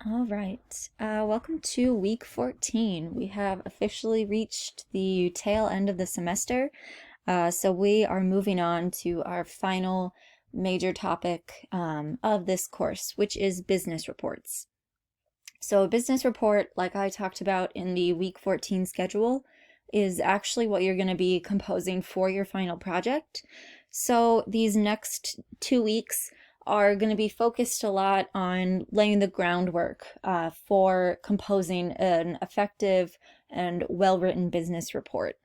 All right. Welcome to week 14. We have officially reached the tail end of the semester. So we are moving on to our final major topic of this course, which is business reports. So a business report, like I talked about in the week 14 schedule, is actually what you're going to be composing for your final project. So these next 2 weeks are going to be focused a lot on laying the groundwork for composing an effective and well-written business report.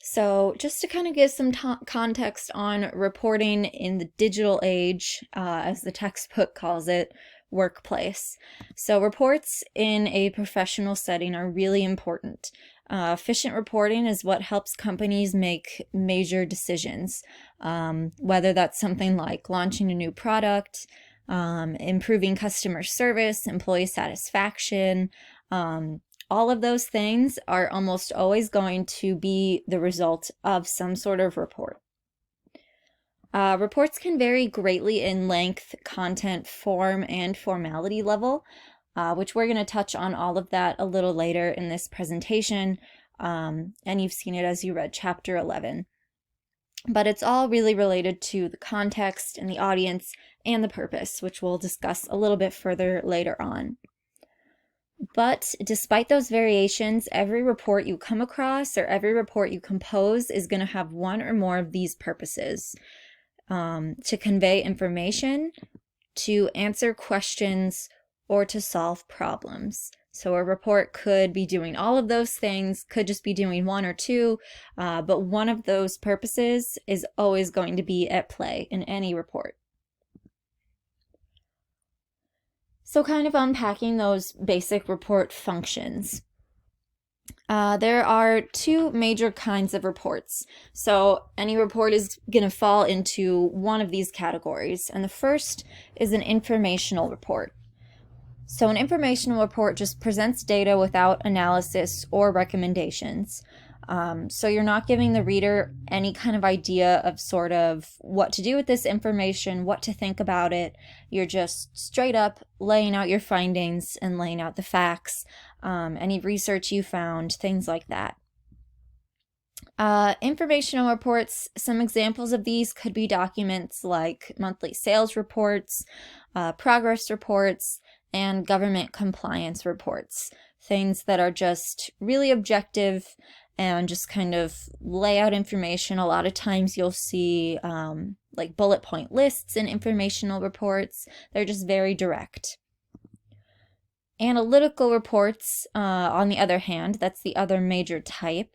So just to kind of give some context on reporting in the digital age, as the textbook calls it, workplace. So reports in a professional setting are really important. Efficient reporting is what helps companies make major decisions, whether that's something like launching a new product, improving customer service, employee satisfaction, all of those things are almost always going to be the result of some sort of report. Reports can vary greatly in length, content, form, and formality level, which we're going to touch on all of that a little later in this presentation, and you've seen it as you read chapter 11. But it's all really related to the context and the audience and the purpose, which we'll discuss a little bit further later on. But despite those variations, every report you come across or every report you compose is going to have one or more of these purposes: to convey information, to answer questions, or to solve problems. So a report could be doing all of those things, could just be doing one or two, but one of those purposes is always going to be at play in any report. So kind of unpacking those basic report functions. There are two major kinds of reports. So any report is going to fall into one of these categories. And the first is an informational report. So an informational report just presents data without analysis or recommendations. So you're not giving the reader any kind of idea of sort of what to do with this information, what to think about it. You're just straight up laying out your findings and laying out the facts, any research you found, things like that. Informational reports, some examples of these could be documents like monthly sales reports, progress reports, and government compliance reports, things that are just really objective and just kind of lay out information. A lot of times you'll see like bullet point lists in informational reports. They're just very direct. Analytical reports, on the other hand, that's the other major type.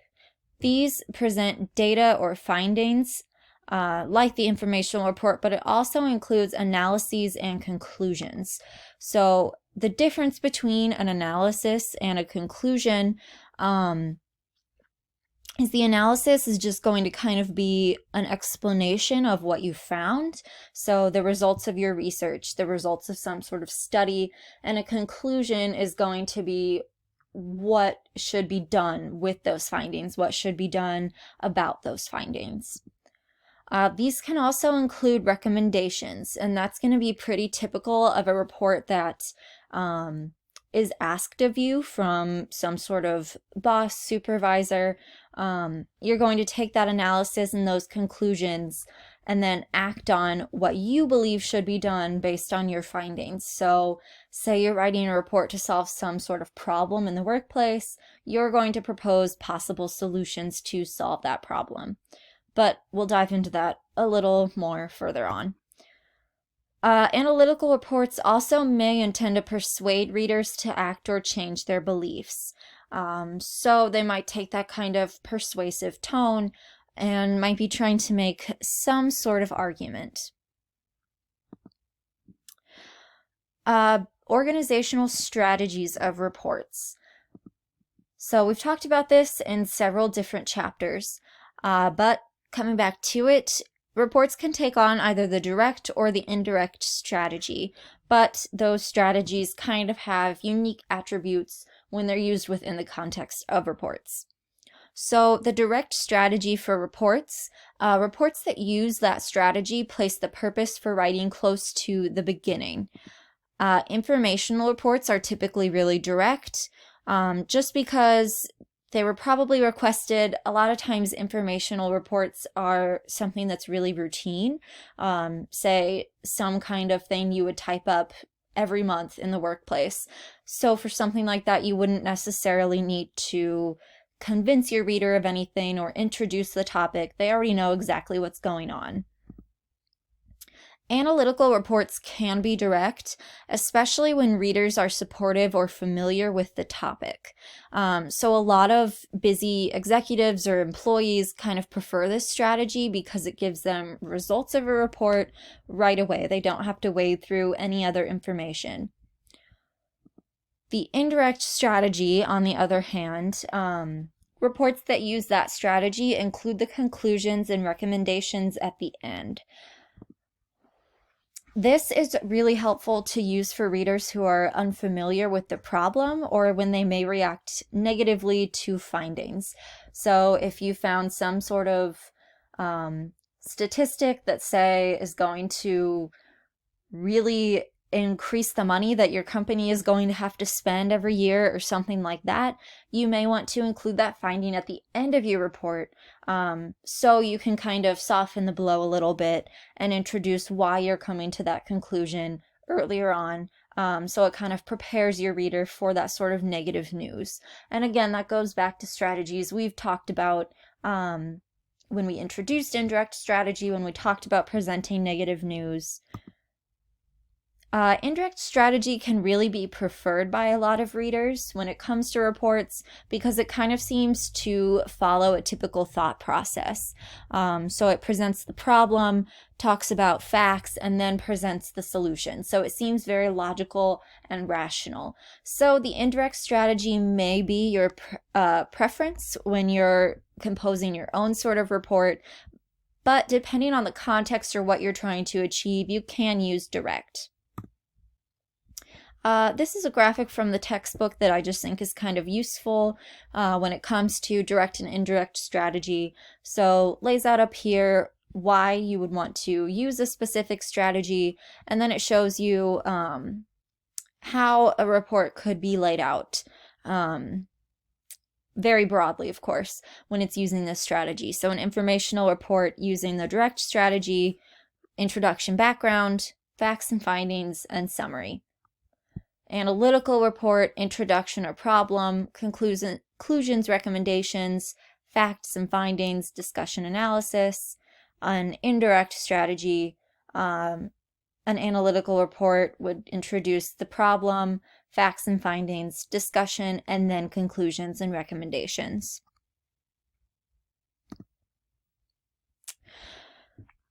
These present data or findings like the informational report, but it also includes analyses and conclusions. So the difference between an analysis and a conclusion is the analysis is just going to kind of be an explanation of what you found. So the results of your research, the results of some sort of study, and a conclusion is going to be what should be done with those findings, what should be done about those findings. These can also include recommendations, and that's going to be pretty typical of a report that is asked of you from some sort of boss, supervisor. You're going to take that analysis and those conclusions and then act on what you believe should be done based on your findings. So say you're writing a report to solve some sort of problem in the workplace, you're going to propose possible solutions to solve that problem. But we'll dive into that a little more further on. Analytical reports also may intend to persuade readers to act or change their beliefs. So they might take that kind of persuasive tone and might be trying to make some sort of argument. Organizational strategies of reports. So we've talked about this in several different chapters, but coming back to it, reports can take on either the direct or the indirect strategy, but those strategies kind of have unique attributes when they're used within the context of reports. So the direct strategy for reports, reports that use that strategy place the purpose for writing close to the beginning. Informational reports are typically really direct, just because they were probably requested. A lot of times informational reports are something that's really routine. Say some kind of thing you would type up every month in the workplace. So for something like that, you wouldn't necessarily need to convince your reader of anything or introduce the topic. They already know exactly what's going on. Analytical reports can be direct, especially when readers are supportive or familiar with the topic. So a lot of busy executives or employees kind of prefer this strategy because it gives them results of a report right away. They don't have to wade through any other information. The indirect strategy, on the other hand, reports that use that strategy include the conclusions and recommendations at the end. This is really helpful to use for readers who are unfamiliar with the problem or when they may react negatively to findings. So if you found some sort of statistic that, say, is going to really increase the money that your company is going to have to spend every year or something like that, you may want to include that finding at the end of your report, so you can kind of soften the blow a little bit and introduce why you're coming to that conclusion earlier on. So it kind of prepares your reader for that sort of negative news. And again, that goes back to strategies we've talked about when we introduced indirect strategy, when we talked about presenting negative news. Indirect strategy can really be preferred by a lot of readers when it comes to reports because it kind of seems to follow a typical thought process. So it presents the problem, talks about facts, and then presents the solution. So it seems very logical and rational. So the indirect strategy may be your preference when you're composing your own sort of report, but depending on the context or what you're trying to achieve, you can use direct. This is a graphic from the textbook that I just think is kind of useful when it comes to direct and indirect strategy. So lays out up here why you would want to use a specific strategy, and then it shows you how a report could be laid out. Very broadly, of course, when it's using this strategy. So an informational report using the direct strategy, introduction, background, facts and findings, and summary. Analytical report, introduction or problem, conclusions, recommendations, facts and findings, discussion, analysis. An indirect strategy, an analytical report would introduce the problem, facts and findings, discussion, and then conclusions and recommendations.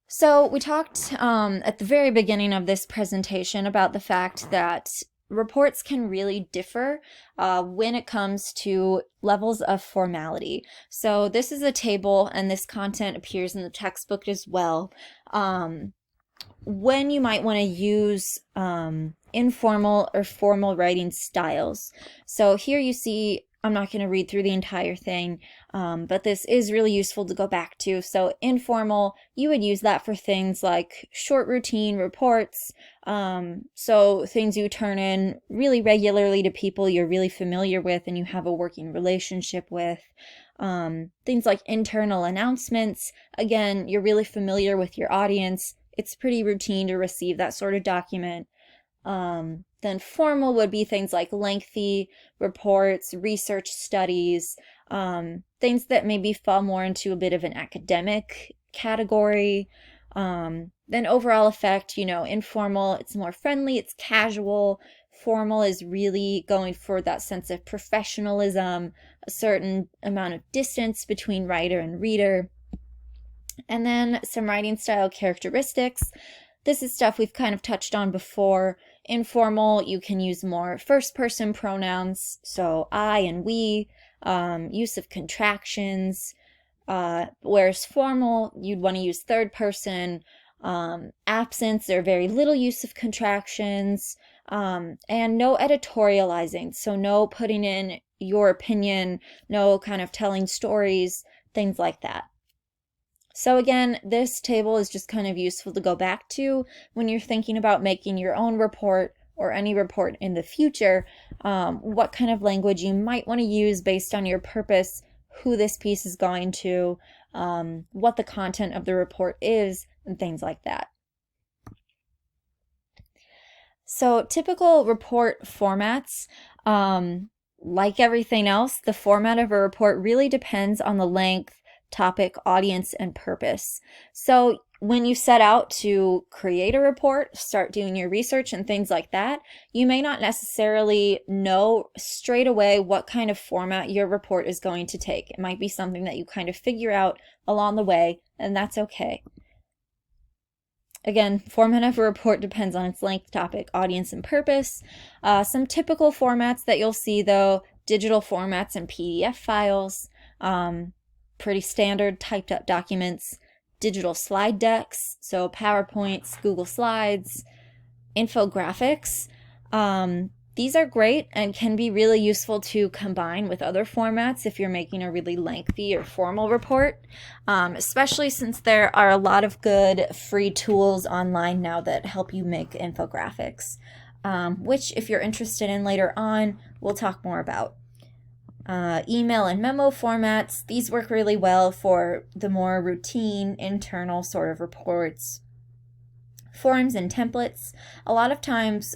So we talked at the very beginning of this presentation about the fact that reports can really differ when it comes to levels of formality. So this is a table, and this content appears in the textbook as well. When you might want to use informal or formal writing styles. So here you see, I'm not going to read through the entire thing, but this is really useful to go back to. So informal, you would use that for things like short routine reports, so things you turn in really regularly to people you're really familiar with and you have a working relationship with. Things like internal announcements, again, you're really familiar with your audience. It's pretty routine to receive that sort of document. Then formal would be things like lengthy reports, research studies, things that maybe fall more into a bit of an academic category. Then overall effect, informal, it's more friendly, it's casual. Formal is really going for that sense of professionalism, a certain amount of distance between writer and reader. And then some writing style characteristics. This is stuff we've kind of touched on before. Informal, you can use more first-person pronouns, so I and we, use of contractions, whereas formal, you'd want to use third person, absence or very little use of contractions, And no editorializing, so no putting in your opinion, no kind of telling stories, things like that. So again, this table is just kind of useful to go back to when you're thinking about making your own report or any report in the future, what kind of language you might want to use based on your purpose, who this piece is going to, what the content of the report is, and things like that. So typical report formats, like everything else, the format of a report really depends on the length, topic, audience, and purpose. So when you set out to create a report, start doing your research and things like that, you may not necessarily know straight away what kind of format your report is going to take. It might be something that you kind of figure out along the way, and that's okay. Again, format of a report depends on its length, topic, audience, and purpose. Some typical formats that you'll see, though, digital formats and PDF files, pretty standard typed up documents, digital slide decks, so PowerPoints, Google Slides, infographics. These are great and can be really useful to combine with other formats if you're making a really lengthy or formal report, especially since there are a lot of good free tools online now that help you make infographics, which if you're interested in later on, we'll talk more about. Email and memo formats, these work really well for the more routine, internal sort of reports. Forms and templates, a lot of times,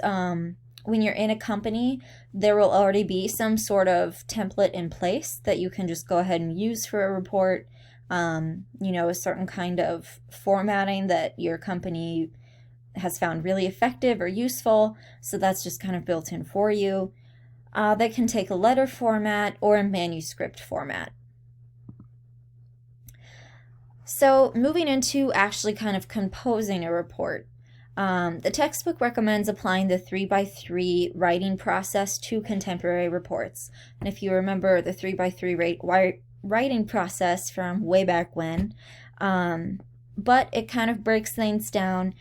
when you're in a company, there will already be some sort of template in place that you can just go ahead and use for a report. A certain kind of formatting that your company has found really effective or useful. So that's just kind of built in for you. They can take a letter format or a manuscript format. So moving into actually kind of composing a report. The textbook recommends applying the 3x3 writing process to contemporary reports. And if you remember the 3x3 writing process from way back when, but it kind of breaks things down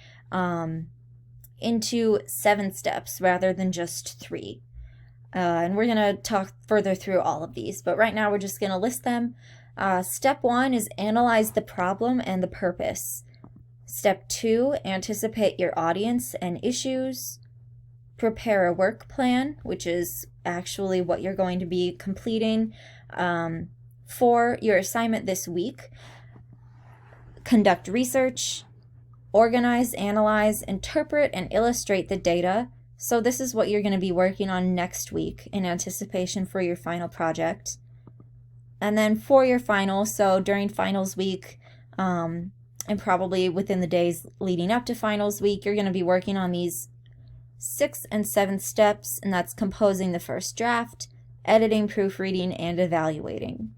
into 7 steps rather than just 3. And we're going to talk further through all of these, but right now we're just going to list them. Step 1 is analyze the problem and the purpose. Step 2, anticipate your audience and issues. Prepare a work plan, which is actually what you're going to be completing for your assignment this week. Conduct research. Organize, analyze, interpret, and illustrate the data. So this is what you're going to be working on next week in anticipation for your final project. And then for your final, so during finals week, and probably within the days leading up to finals week, you're going to be working on these 6th and 7th steps, and that's composing the first draft, editing, proofreading, and evaluating.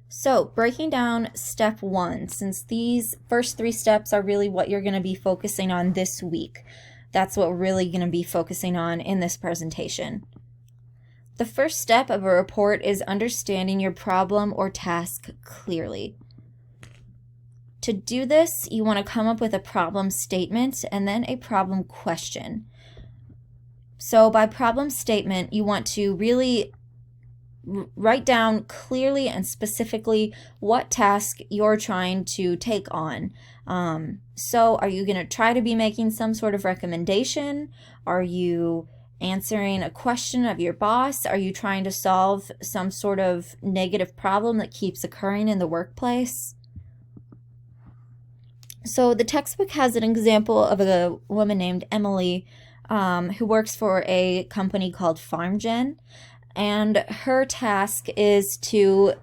So breaking down step 1, since these first 3 steps are really what you're going to be focusing on this week. That's what we're really going to be focusing on in this presentation. The first step of a report is understanding your problem or task clearly. To do this, you want to come up with a problem statement and then a problem question. So by problem statement, you want to really write down clearly and specifically what task you're trying to take on. So are you going to try to be making some sort of recommendation? Are you answering a question of your boss? Are you trying to solve some sort of negative problem that keeps occurring in the workplace? So the textbook has an example of a woman named Emily who works for a company called FarmGen, and her task is to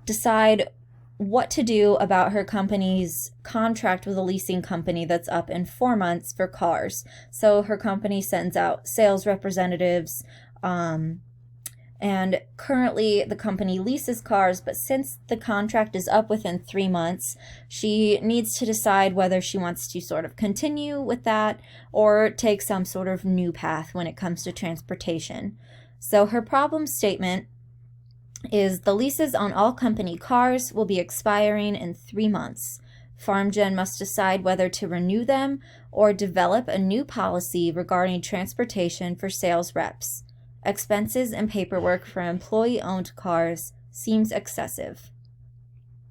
decide what to do about her company's contract with a leasing company that's up in 4 months for cars. So her company sends out sales representatives, and currently the company leases cars, but since the contract is up within 3 months, she needs to decide whether she wants to sort of continue with that or take some sort of new path when it comes to transportation. So her problem statement is the leases on all company cars will be expiring in 3 months. FarmGen must decide whether to renew them or develop a new policy regarding transportation for sales reps. Expenses and paperwork for employee-owned cars seems excessive.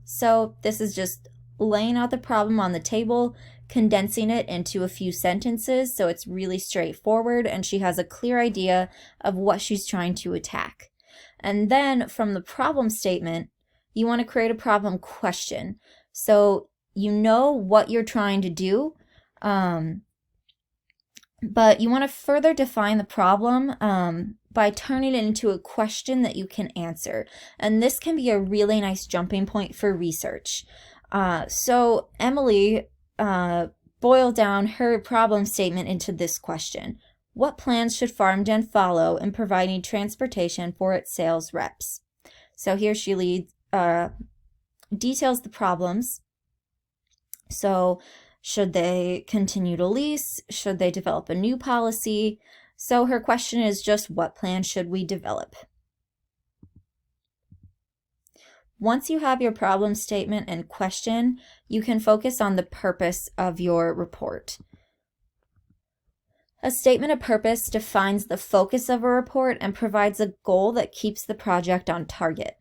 So this is just laying out the problem on the table, condensing it into a few sentences so it's really straightforward and she has a clear idea of what she's trying to attack. And then from the problem statement, you want to create a problem question. So you know what you're trying to do, but you want to further define the problem by turning it into a question that you can answer. And this can be a really nice jumping point for research. So Emily boiled down her problem statement into this question. What plans should FarmGen follow in providing transportation for its sales reps? So here she details the problems. So should they continue to lease? Should they develop a new policy? So her question is just, what plan should we develop? Once you have your problem statement and question, you can focus on the purpose of your report. A statement of purpose defines the focus of a report and provides a goal that keeps the project on target.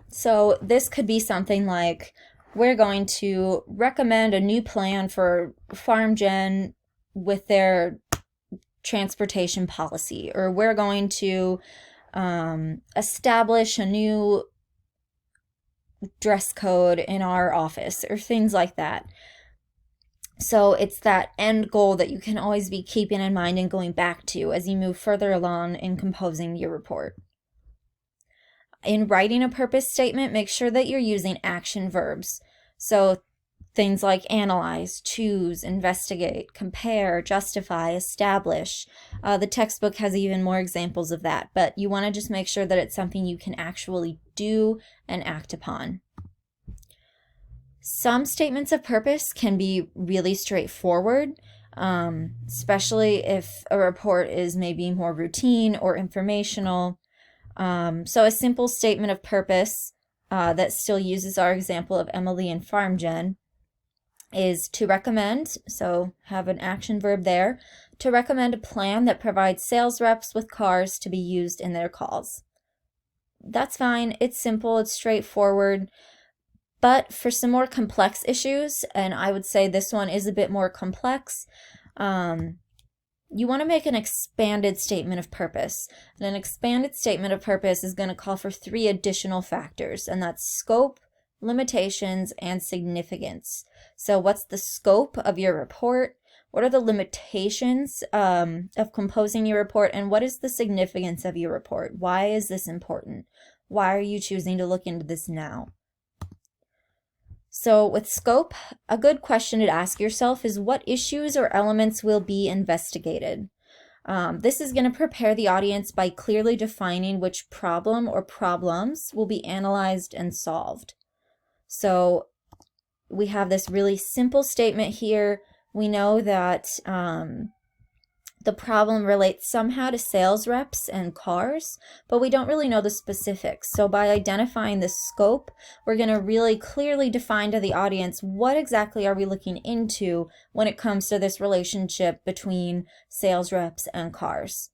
So this could be something like, we're going to recommend a new plan for FarmGen with their transportation policy, or we're going to establish a new dress code in our office, or things like that. So it's that end goal that you can always be keeping in mind and going back to as you move further along in composing your report. In writing a purpose statement, make sure that you're using action verbs. So things like analyze, choose, investigate, compare, justify, establish. The textbook has even more examples of that, but you want to just make sure that it's something you can actually do and act upon. Some statements of purpose can be really straightforward, especially if a report is maybe more routine or informational. So a simple statement of purpose that still uses our example of Emily and FarmGen is to recommend, so have an action verb there, to recommend a plan that provides sales reps with cars to be used in their calls. That's fine, it's simple, it's straightforward, but for some more complex issues, and I would say this one is a bit more complex, you want to make an expanded statement of purpose. And an expanded statement of purpose is going to call for 3 additional factors, and that's scope, limitations, and significance. So what's the scope of your report? What are the limitations of composing your report? And what is the significance of your report? Why is this important? Why are you choosing to look into this now? So with scope, a good question to ask yourself is, what issues or elements will be investigated? This is going to prepare the audience by clearly defining which problem or problems will be analyzed and solved. So we have this really simple statement here. We know that the problem relates somehow to sales reps and cars, but we don't really know the specifics. So by identifying the scope, we're going to really clearly define to the audience what exactly are we looking into when it comes to this relationship between sales reps and cars.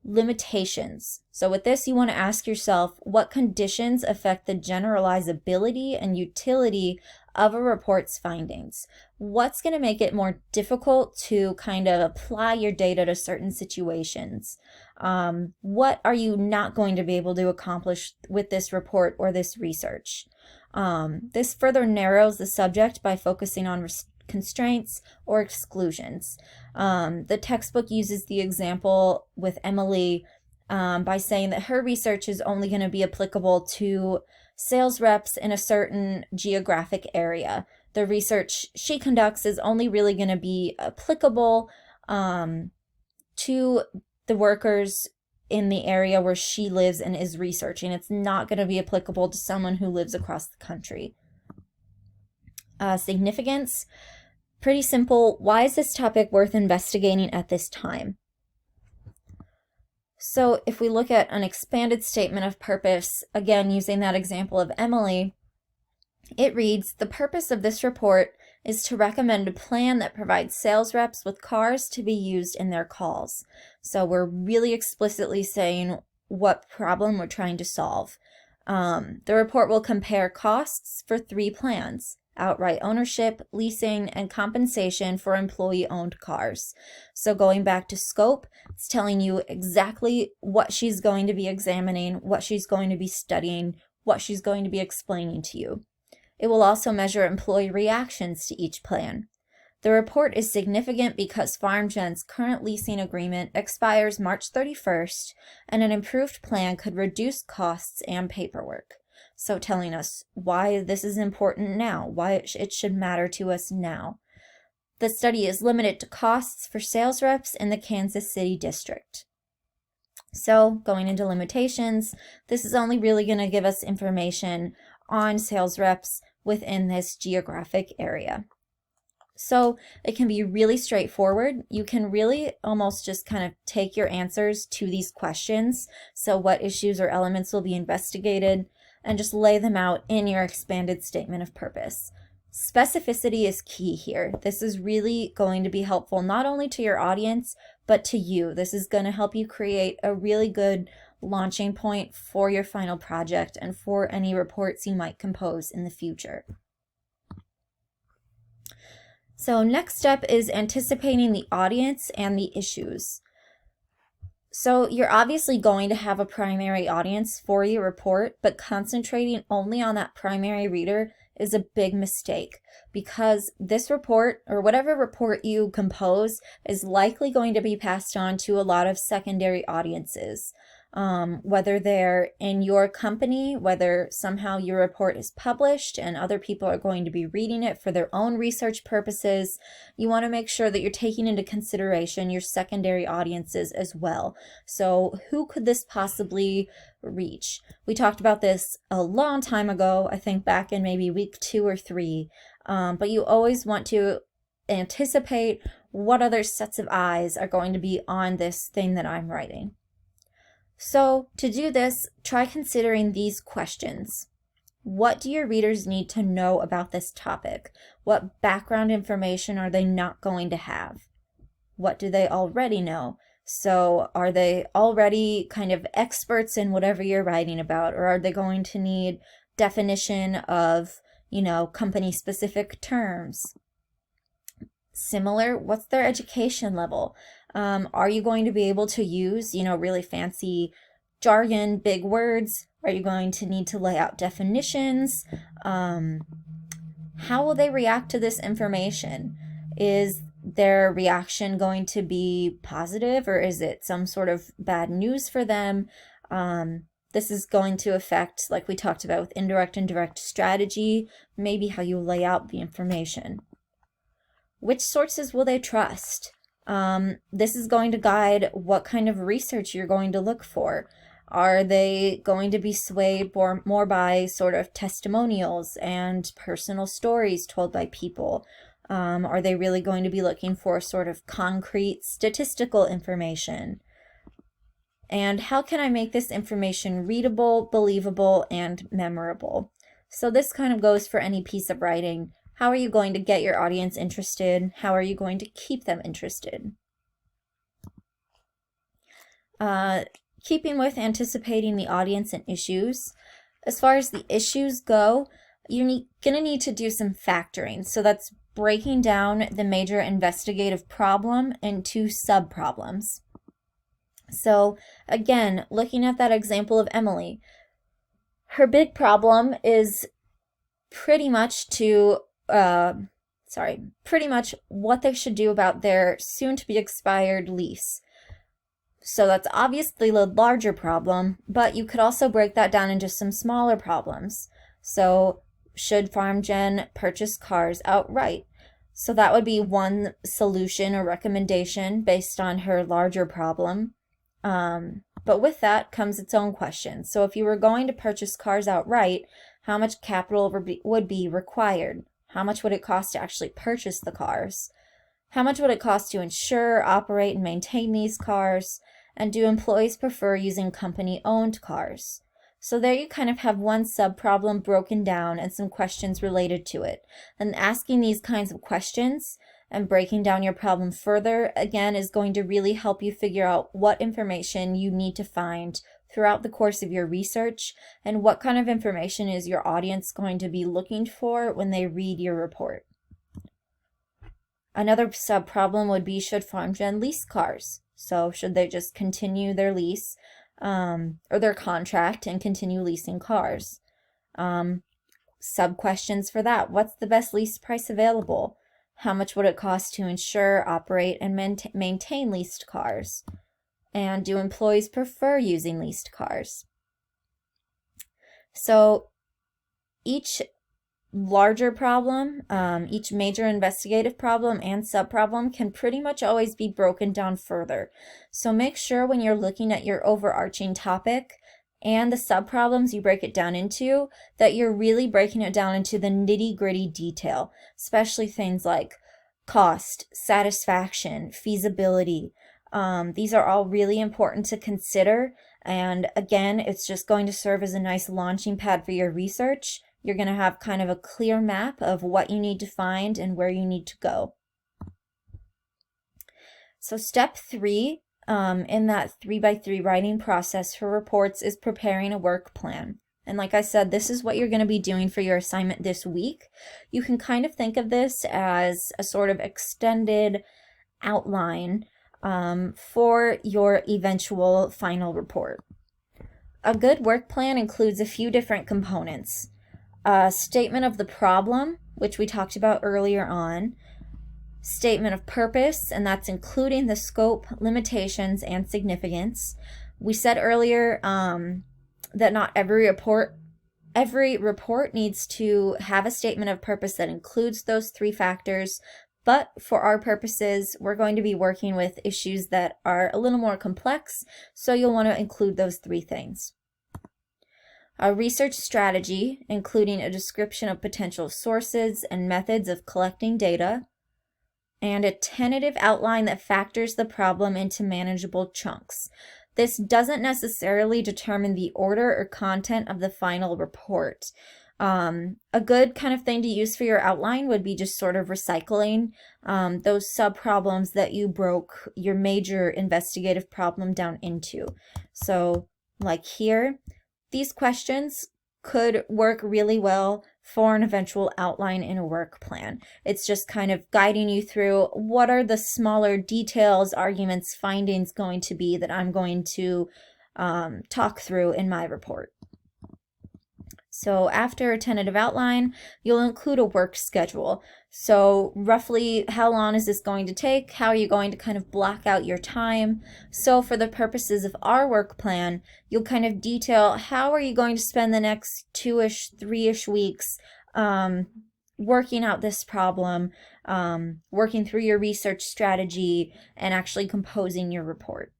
Limitations. So with this, you want to ask yourself, what conditions affect the generalizability and utility of a report's findings? What's going to make it more difficult to kind of apply your data to certain situations? What are you not going to be able to accomplish with this report or this research? This further narrows the subject by focusing on constraints or exclusions. The textbook uses the example with Emily by saying that her research is only going to be applicable to sales reps in a certain geographic area. The research she conducts is only really going to be applicable to the workers in the area where she lives and is researching. It's not going to be applicable to someone who lives across the country. Significance. Pretty simple. Why is this topic worth investigating at this time? So if we look at an expanded statement of purpose, again, using that example of Emily, It reads, the purpose of this report is to recommend a plan that provides sales reps with cars to be used in their calls. So we're really explicitly saying what problem we're trying to solve. The report will compare costs for 3 plans: outright ownership, leasing, and compensation for employee-owned cars. So going back to scope, it's telling you exactly what she's going to be examining, what she's going to be studying, what she's going to be explaining to you. It will also measure employee reactions to each plan. The report is significant because FarmGen's current leasing agreement expires March 31st, and an improved plan could reduce costs and paperwork. So telling us why this is important now, why it should matter to us now. The study is limited to costs for sales reps in the Kansas City district. So going into limitations, this is only really going to give us information on sales reps within this geographic area. So it can be really straightforward. You can really almost just kind of take your answers to these questions. So what issues or elements will be investigated, and just lay them out in your expanded statement of purpose. Specificity is key here. This is really going to be helpful not only to your audience, but to you. This is going to help you create a really good launching point for your final project and for any reports you might compose in the future. So next step is anticipating the audience and the issues. So you're obviously going to have a primary audience for your report, but concentrating only on that primary reader is a big mistake, because this report, or whatever report you compose, is likely going to be passed on to a lot of secondary audiences. Whether they're in your company, whether somehow your report is published and other people are going to be reading it for their own research purposes, you want to make sure that you're taking into consideration your secondary audiences as well. So who could this possibly reach? We talked about this a long time ago, I think back in maybe week 2 or 3, but you always want to anticipate what other sets of eyes are going to be on this thing that I'm writing. So to do this, try considering these questions. What do your readers need to know about this topic? What background information are they not going to have? What do they already know? So are they already kind of experts in whatever you're writing about, or are they going to need definition of, company-specific terms? Similar, what's their education level? Are you going to be able to use, really fancy jargon, big words? Are you going to need to lay out definitions? How will they react to this information? Is their reaction going to be positive, or is it some sort of bad news for them? This is going to affect, like we talked about with indirect and direct strategy, maybe how you lay out the information. Which sources will they trust? This is going to guide what kind of research you're going to look for. Are they going to be swayed more by sort of testimonials and personal stories told by people? Are they really going to be looking for sort of concrete statistical information? And how can I make this information readable, believable, and memorable? So this kind of goes for any piece of writing. How are you going to get your audience interested? How are you going to keep them interested? Keeping with anticipating the audience and issues, as far as the issues go, you're going to need to do some factoring. So that's breaking down the major investigative problem into sub-problems. So again, looking at that example of Emily, her big problem is pretty much what they should do about their soon-to-be expired lease. So that's obviously the larger problem, but you could also break that down into some smaller problems. So should FarmGen purchase cars outright? So that would be one solution or recommendation based on her larger problem. But with that comes its own question. So if you were going to purchase cars outright, how much capital would be required? How much would it cost to actually purchase the cars? How much would it cost to insure, operate, and maintain these cars? And do employees prefer using company-owned cars? So there you kind of have one sub-problem broken down and some questions related to it. And asking these kinds of questions and breaking down your problem further, again, is going to really help you figure out what information you need to find throughout the course of your research and what kind of information is your audience going to be looking for when they read your report. Another sub-problem would be, should FarmGen lease cars? So should they just continue their lease or their contract and continue leasing cars? Sub-questions for that. What's the best lease price available? How much would it cost to insure, operate, and maintain leased cars? And do employees prefer using leased cars? So each larger problem, each major investigative problem and subproblem can pretty much always be broken down further. So make sure when you're looking at your overarching topic and the subproblems you break it down into, that you're really breaking it down into the nitty-gritty detail, especially things like cost, satisfaction, feasibility. These are all really important to consider, and again, it's just going to serve as a nice launching pad for your research. You're going to have kind of a clear map of what you need to find and where you need to go. So step 3 in that 3x3 writing process for reports is preparing a work plan. And like I said, this is what you're going to be doing for your assignment this week. You can kind of think of this as a sort of extended outline for your eventual final report. A good work plan includes a few different components. A statement of the problem, which we talked about earlier on. Statement of purpose, and that's including the scope, limitations, and significance. We said earlier that not every report needs to have a statement of purpose that includes those 3 factors, but for our purposes, we're going to be working with issues that are a little more complex, so you'll want to include those 3 things. A research strategy, including a description of potential sources and methods of collecting data, and a tentative outline that factors the problem into manageable chunks. This doesn't necessarily determine the order or content of the final report. A good kind of thing to use for your outline would be just sort of recycling those sub-problems that you broke your major investigative problem down into. So like here, these questions could work really well for an eventual outline in a work plan. It's just kind of guiding you through what are the smaller details, arguments, findings going to be that I'm going to talk through in my report. So after a tentative outline, you'll include a work schedule. So roughly how long is this going to take? How are you going to kind of block out your time? So for the purposes of our work plan, you'll kind of detail how are you going to spend the next 2-ish, 3-ish weeks working out this problem, working through your research strategy, and actually composing your report.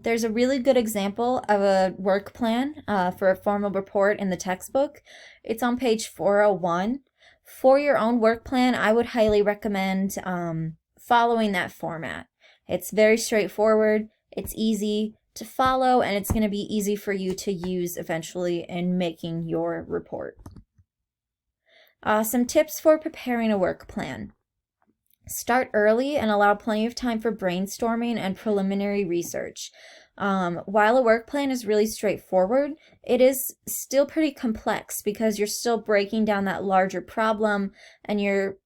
There's a really good example of a work plan for a formal report in the textbook. It's on page 401. For your own work plan, I would highly recommend following that format. It's very straightforward, it's easy to follow, and it's going to be easy for you to use eventually in making your report. Some tips for preparing a work plan. Start early and allow plenty of time for brainstorming and preliminary research. While a work plan is really straightforward, it is still pretty complex because you're still breaking down that larger problem and you're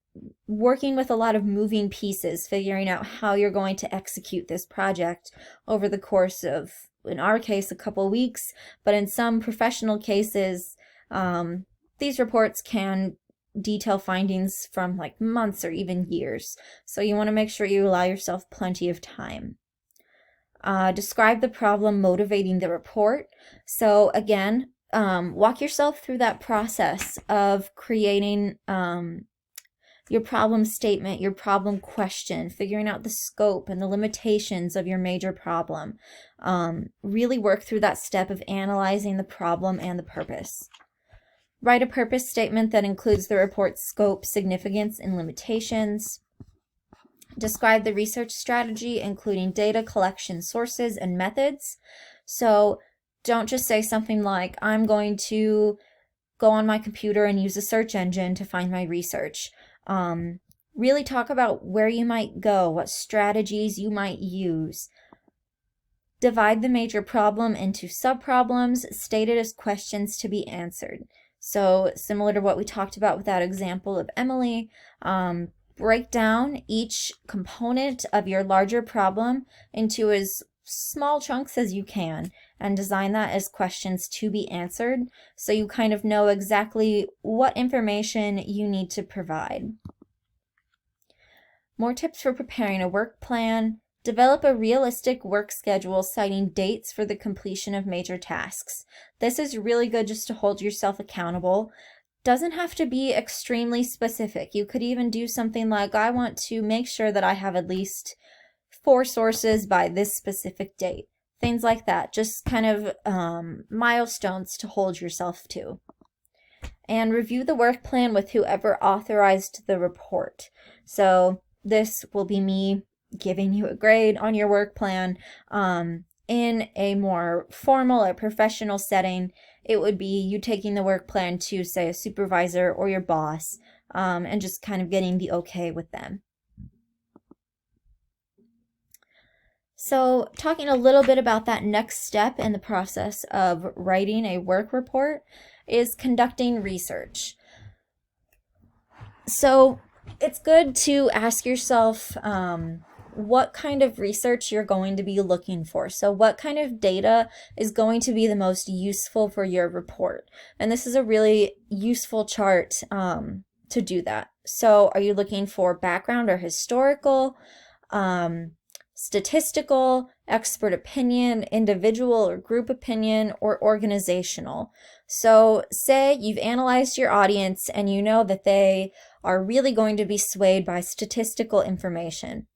working with a lot of moving pieces, figuring out how you're going to execute this project over the course of, in our case, a couple weeks, but in some professional cases, these reports can detail findings from like months or even years. So you want to make sure you allow yourself plenty of time. Describe the problem motivating the report. So again, walk yourself through that process of creating your problem statement, your problem question, figuring out the scope and the limitations of your major problem. Really work through that step of analyzing the problem and the purpose. Write a purpose statement that includes the report's scope, significance, and limitations. Describe the research strategy, including data collection sources and methods. So Don't just say something like, I'm going to go on my computer and use a search engine to find my research. Really talk about where you might go, what strategies you might use. Divide the major problem into subproblems stated as questions to be answered. So similar to what we talked about with that example of Emily, break down each component of your larger problem into as small chunks as you can and design that as questions to be answered, so you kind of know exactly what information you need to provide. More tips for preparing a work plan. Develop a realistic work schedule citing dates for the completion of major tasks. This is really good just to hold yourself accountable. Doesn't have to be extremely specific. You could even do something like, I want to make sure that I have at least 4 sources by this specific date. Things like that. Just kind of milestones to hold yourself to. And review the work plan with whoever authorized the report. So this will be me giving you a grade on your work plan. In a more formal or professional setting, it would be you taking the work plan to, say, a supervisor or your boss, and just kind of getting the okay with them. So talking a little bit about that next step in the process of writing a work report is conducting research. So it's good to ask yourself what kind of research you're going to be looking for. So what kind of data is going to be the most useful for your report? And this is a really useful chart to do that. So are you looking for background or historical, statistical, expert opinion, individual or group opinion, or organizational? So say you've analyzed your audience and you know that they are really going to be swayed by statistical information.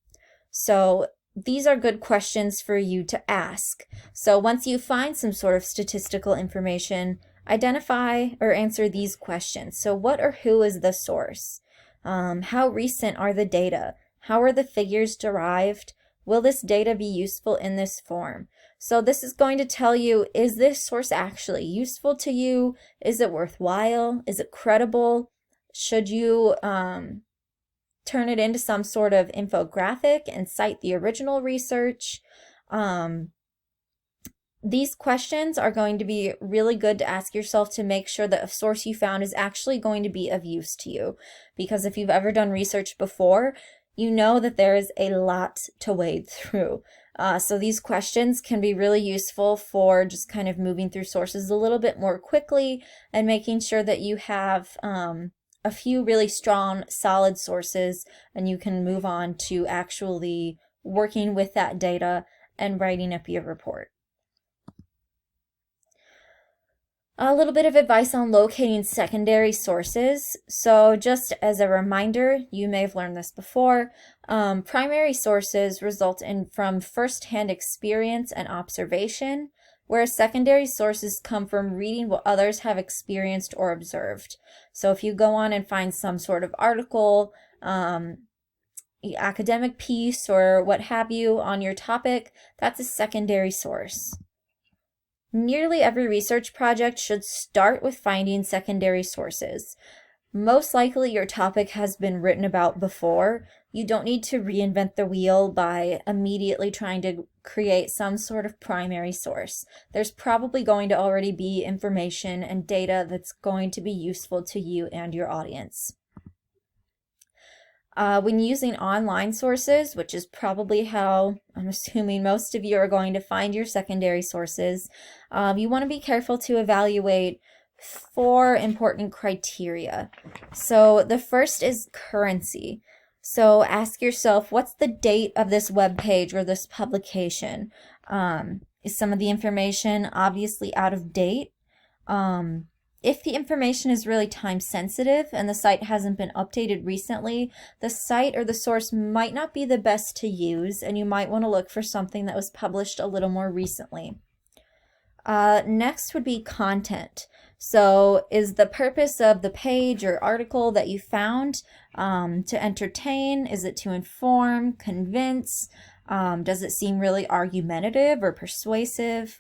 So these are good questions for you to ask. So once you find some sort of statistical information, identify or answer these questions. So what or who is the source? How recent are the data? How are the figures derived? Will this data be useful in this form? So this is going to tell you, is this source actually useful to you? Is it worthwhile? Is it credible? Should you turn it into some sort of infographic and cite the original research? These questions are going to be really good to ask yourself to make sure that a source you found is actually going to be of use to you. Because if you've ever done research before, you know that there is a lot to wade through. So these questions can be really useful for just kind of moving through sources a little bit more quickly and making sure that you have a few really strong, solid sources, and you can move on to actually working with that data and writing up your report. A little bit of advice on locating secondary sources. So just as a reminder, you may have learned this before, primary sources result from first-hand experience and observation, whereas secondary sources come from reading what others have experienced or observed. So if you go on and find some sort of article, academic piece, or what have you on your topic, that's a secondary source. Nearly every research project should start with finding secondary sources. Most likely your topic has been written about before. You don't need to reinvent the wheel by immediately trying to create some sort of primary source. There's probably going to already be information and data that's going to be useful to you and your audience. When using online sources, which is probably how I'm assuming most of you are going to find your secondary sources, you want to be careful to evaluate 4 important criteria. So the first is currency. So ask yourself, what's the date of this web page or this publication? Is some of the information obviously out of date? If the information is really time sensitive and the site hasn't been updated recently, the site or the source might not be the best to use, and you might want to look for something that was published a little more recently. Next would be content. So is the purpose of the page or article that you found to entertain? Is it to inform, convince? Does it seem really argumentative or persuasive?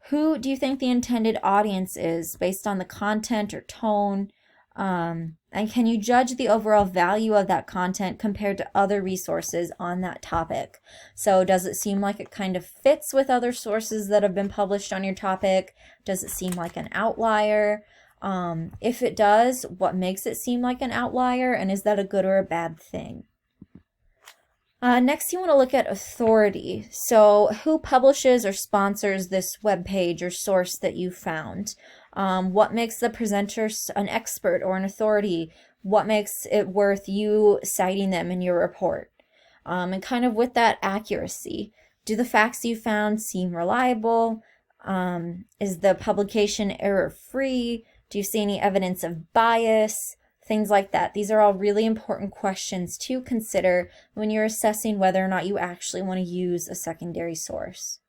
Who do you think the intended audience is based on the content or tone? And can you judge the overall value of that content compared to other resources on that topic? So does it seem like it kind of fits with other sources that have been published on your topic? Does it seem like an outlier? If it does, what makes it seem like an outlier, and is that a good or a bad thing? Next, you want to look at authority. So who publishes or sponsors this web page or source that you found? What makes the presenter an expert or an authority? What makes it worth you citing them in your report? And kind of with that accuracy, do the facts you found seem reliable? Is the publication error-free? Do you see any evidence of bias? Things like that. These are all really important questions to consider when you're assessing whether or not you actually want to use a secondary source.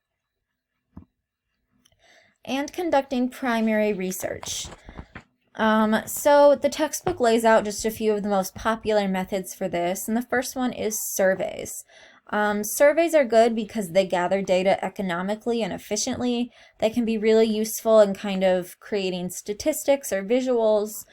And conducting primary research. So the textbook lays out just a few of the most popular methods for this, and the first one is surveys. Surveys are good because they gather data economically and efficiently. They can be really useful in kind of creating statistics or visuals.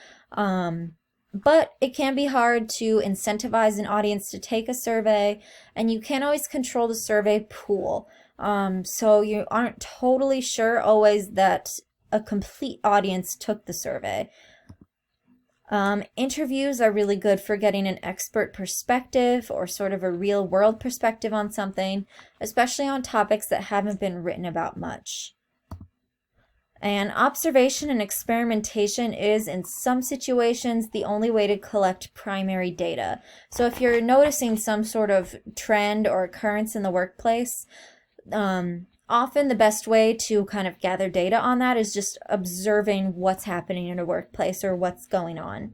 But it can be hard to incentivize an audience to take a survey, and you can't always control the survey pool. So you aren't totally sure always that a complete audience took the survey. Interviews are really good for getting an expert perspective or sort of a real world perspective on something, especially on topics that haven't been written about much. And observation and experimentation is, in some situations, the only way to collect primary data. So if you're noticing some sort of trend or occurrence in the workplace, often the best way to kind of gather data on that is just observing what's happening in a workplace or what's going on.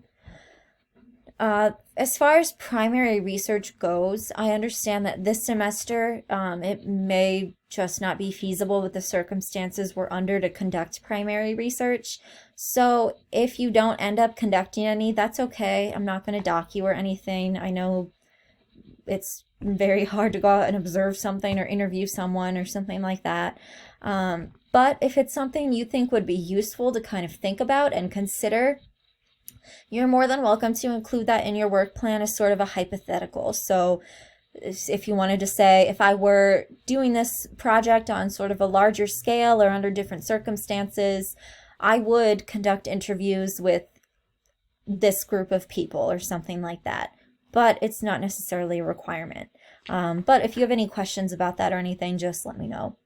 As far as primary research goes, I understand that this semester it may just not be feasible with the circumstances we're under to conduct primary research. So if you don't end up conducting any, that's okay. I'm not going to dock you or anything. I know it's very hard to go out and observe something or interview someone or something like that. But if it's something you think would be useful to kind of think about and consider, you're more than welcome to include that in your work plan as sort of a hypothetical. So if you wanted to say, if I were doing this project on sort of a larger scale or under different circumstances, I would conduct interviews with this group of people or something like that. But it's not necessarily a requirement. But if you have any questions about that or anything, just let me know.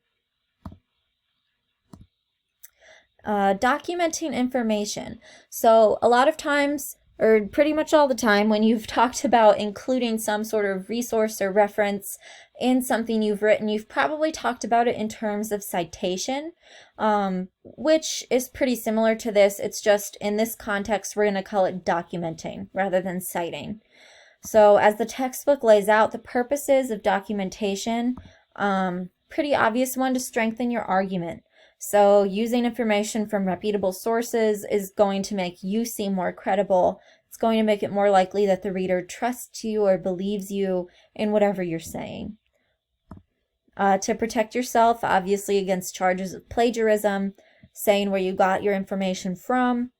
Documenting information. So a lot of times, or pretty much all the time, when you've talked about including some sort of resource or reference in something you've written, you've probably talked about it in terms of citation, which is pretty similar to this. It's just in this context, we're going to call it documenting rather than citing. So as the textbook lays out, the purposes of documentation, pretty obvious one, to strengthen your argument. So using information from reputable sources is going to make you seem more credible. It's going to make it more likely that the reader trusts you or believes you in whatever you're saying. To protect yourself, obviously, against charges of plagiarism, saying where you got your information from,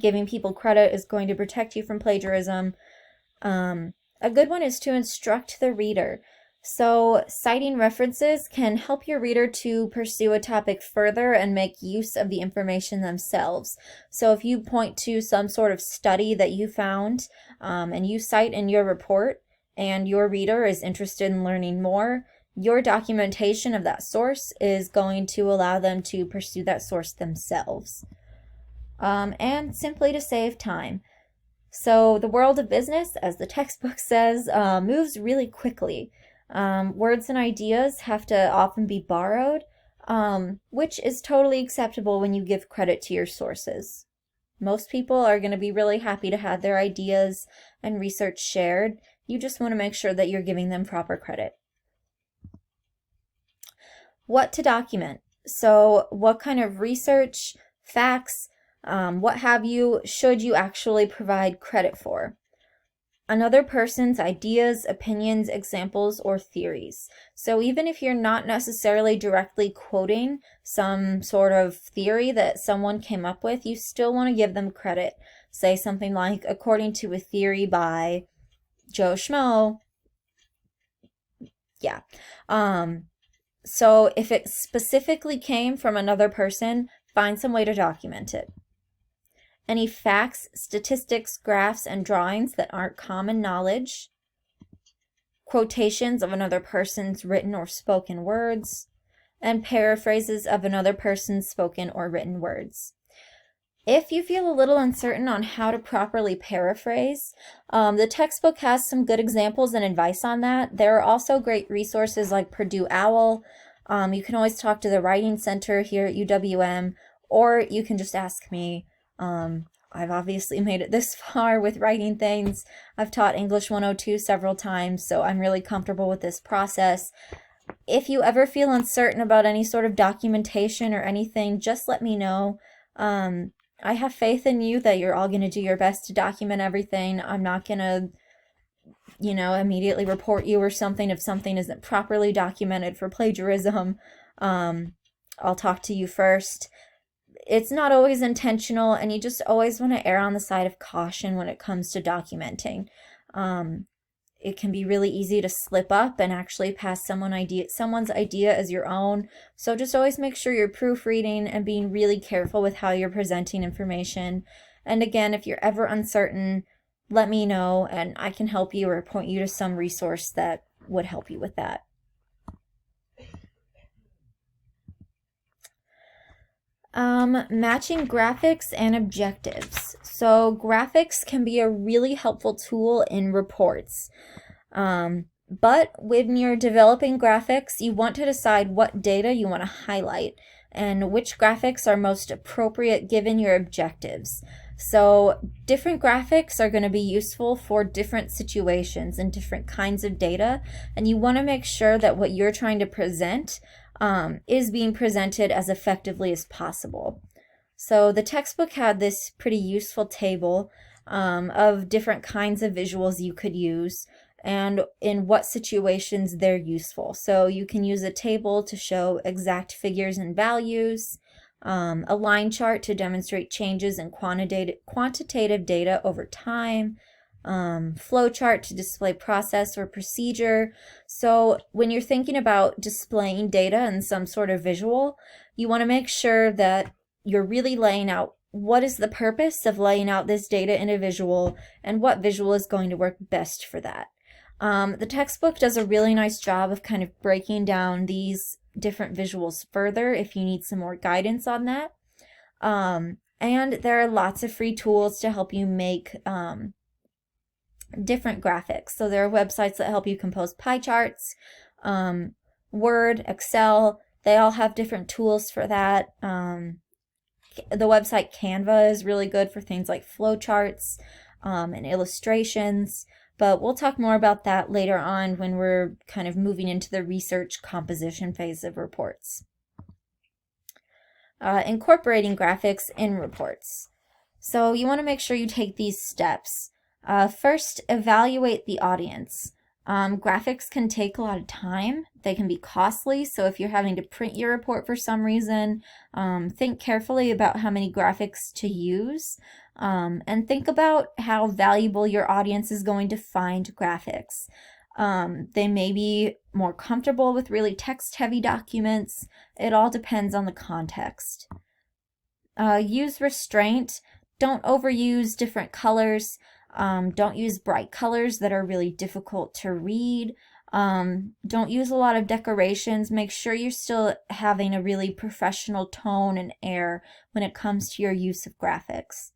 giving people credit is going to protect you from plagiarism. A good one is to instruct the reader. So citing references can help your reader to pursue a topic further and make use of the information themselves. So if you point to some sort of study that you found and you cite in your report and your reader is interested in learning more, your documentation of that source is going to allow them to pursue that source themselves. And simply to save time. So the world of business, as the textbook says, moves really quickly. Words and ideas have to often be borrowed, which is totally acceptable when you give credit to your sources. Most people are going to be really happy to have their ideas and research shared. You just want to make sure that you're giving them proper credit. What to document? So what kind of research, facts, what have you, should you actually provide credit for? another person's ideas, opinions, examples, or theories. So even if you're not necessarily directly quoting some sort of theory that someone came up with, you still want to give them credit. Say something like, according to a theory by Joe Schmo. Yeah. So if it specifically came from another person, find some way to document it. Any facts, statistics, graphs, and drawings that aren't common knowledge, quotations of another person's written or spoken words, and paraphrases of another person's spoken or written words. If you feel a little uncertain on how to properly paraphrase, the textbook has some good examples and advice on that. There are also great resources like Purdue OWL. You can always talk to the Writing Center here at UWM, or you can just ask me. I've obviously made it this far with writing things. I've taught English 102 several times, so I'm really comfortable with this process. If you ever feel uncertain about any sort of documentation or anything, just let me know. I have faith in you that you're all going to do your best to document everything. I'm not going to, immediately report you or something if something isn't properly documented for plagiarism. I'll talk to you first. It's not always intentional, and you just always want to err on the side of caution when it comes to documenting. It can be really easy to slip up and actually pass someone's idea as your own. So just always make sure you're proofreading and being really careful with how you're presenting information. And again, if you're ever uncertain, let me know and I can help you or point you to some resource that would help you with that. Matching graphics and objectives. So graphics can be a really helpful tool in reports. But when you're developing graphics, you want to decide what data you want to highlight and which graphics are most appropriate given your objectives. So different graphics are going to be useful for different situations and different kinds of data, and you want to make sure that what you're trying to present is being presented as effectively as possible. So the textbook had this pretty useful table of different kinds of visuals you could use and in what situations they're useful. So you can use a table to show exact figures and values, a line chart to demonstrate changes in quantitative data over time, flowchart to display process or procedure. So when you're thinking about displaying data in some sort of visual, you want to make sure that you're really laying out what is the purpose of laying out this data in a visual and what visual is going to work best for that. The textbook does a really nice job of kind of breaking down these different visuals further if you need some more guidance on that. And there are lots of free tools to help you make different graphics. So there are websites that help you compose pie charts, Word, Excel. They all have different tools for that. The website Canva is really good for things like flowcharts and illustrations. But we'll talk more about that later on when we're kind of moving into the research composition phase of reports. Incorporating graphics in reports. So you want to make sure you take these steps. First, evaluate the audience. Graphics can take a lot of time. They can be costly, so if you're having to print your report for some reason, think carefully about how many graphics to use, and think about how valuable your audience is going to find graphics. They may be more comfortable with really text-heavy documents. It all depends on the context. Use restraint. Don't overuse different colors. Don't use bright colors that are really difficult to read. Don't use a lot of decorations. Make sure you're still having a really professional tone and air when it comes to your use of graphics.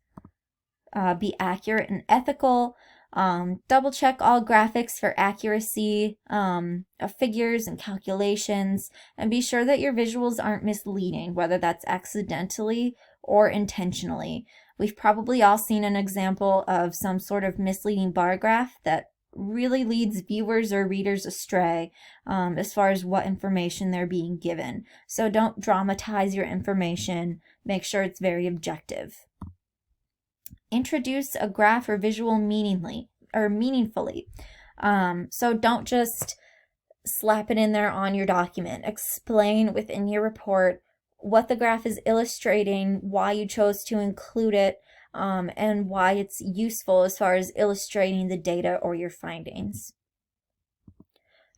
Be accurate and ethical. Double check all graphics for accuracy of figures and calculations, and be sure that your visuals aren't misleading, whether that's accidentally or intentionally. We've probably all seen an example of some sort of misleading bar graph that really leads viewers or readers astray as far as what information they're being given. So don't dramatize your information. Make sure it's very objective. Introduce a graph or visual meaningfully. or meaningfully. So don't just slap it in there on your document. Explain within your report what the graph is illustrating, why you chose to include it, and why it's useful as far as illustrating the data or your findings.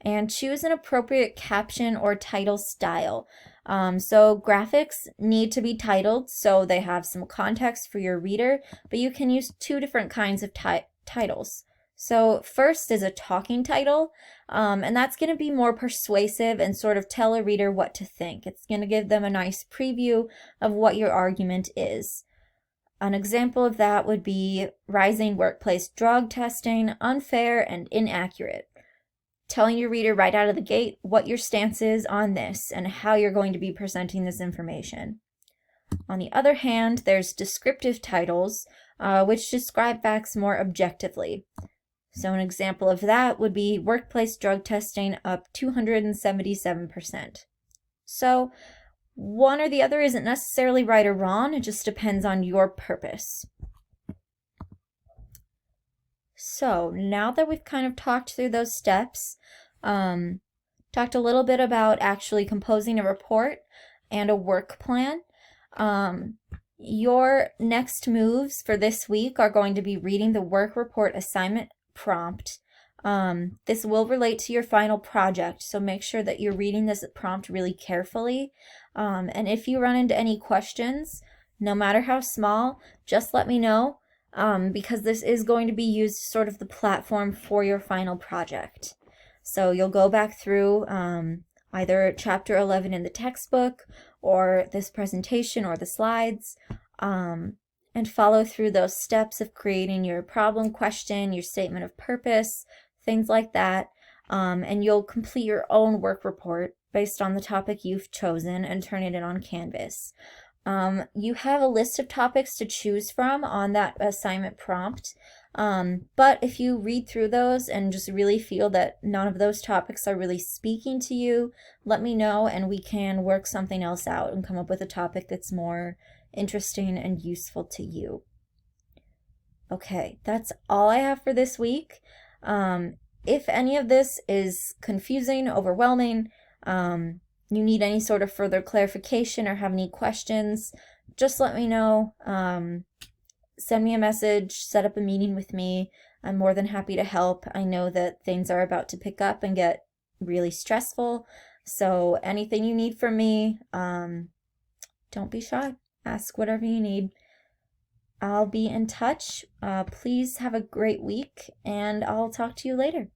And choose an appropriate caption or title style. So graphics need to be titled so they have some context for your reader, but you can use two different kinds of titles. So first is a talking title, and that's going to be more persuasive and sort of tell a reader what to think. It's going to give them a nice preview of what your argument is. An example of that would be Rising Workplace Drug Testing, Unfair and Inaccurate. Telling your reader right out of the gate what your stance is on this and how you're going to be presenting this information. On the other hand, there's descriptive titles, which describe facts more objectively. So an example of that would be Workplace Drug Testing up 277%. So one or the other isn't necessarily right or wrong, it just depends on your purpose. So now that we've kind of talked through those steps, talked a little bit about actually composing a report and a work plan, your next moves for this week are going to be reading the work report assignment prompt. This will relate to your final project, so make sure that you're reading this prompt really carefully. And if you run into any questions, no matter how small, just let me know, because this is going to be used as sort of the platform for your final project. So you'll go back through either chapter 11 in the textbook or this presentation or the slides, and follow through those steps of creating your problem question, your statement of purpose, things like that, and you'll complete your own work report based on the topic you've chosen and turn it in on Canvas. You have a list of topics to choose from on that assignment prompt, but if you read through those and just really feel that none of those topics are really speaking to you, let me know and we can work something else out and come up with a topic that's more interesting and useful to you. Okay, that's all I have for this week. If any of this is confusing, overwhelming, you need any sort of further clarification or have any questions, just let me know. Send me a message, set up a meeting with me. I'm more than happy to help. I know that things are about to pick up and get really stressful, so anything you need from me, don't be shy. Ask whatever you need. I'll be in touch. Please have a great week, and I'll talk to you later.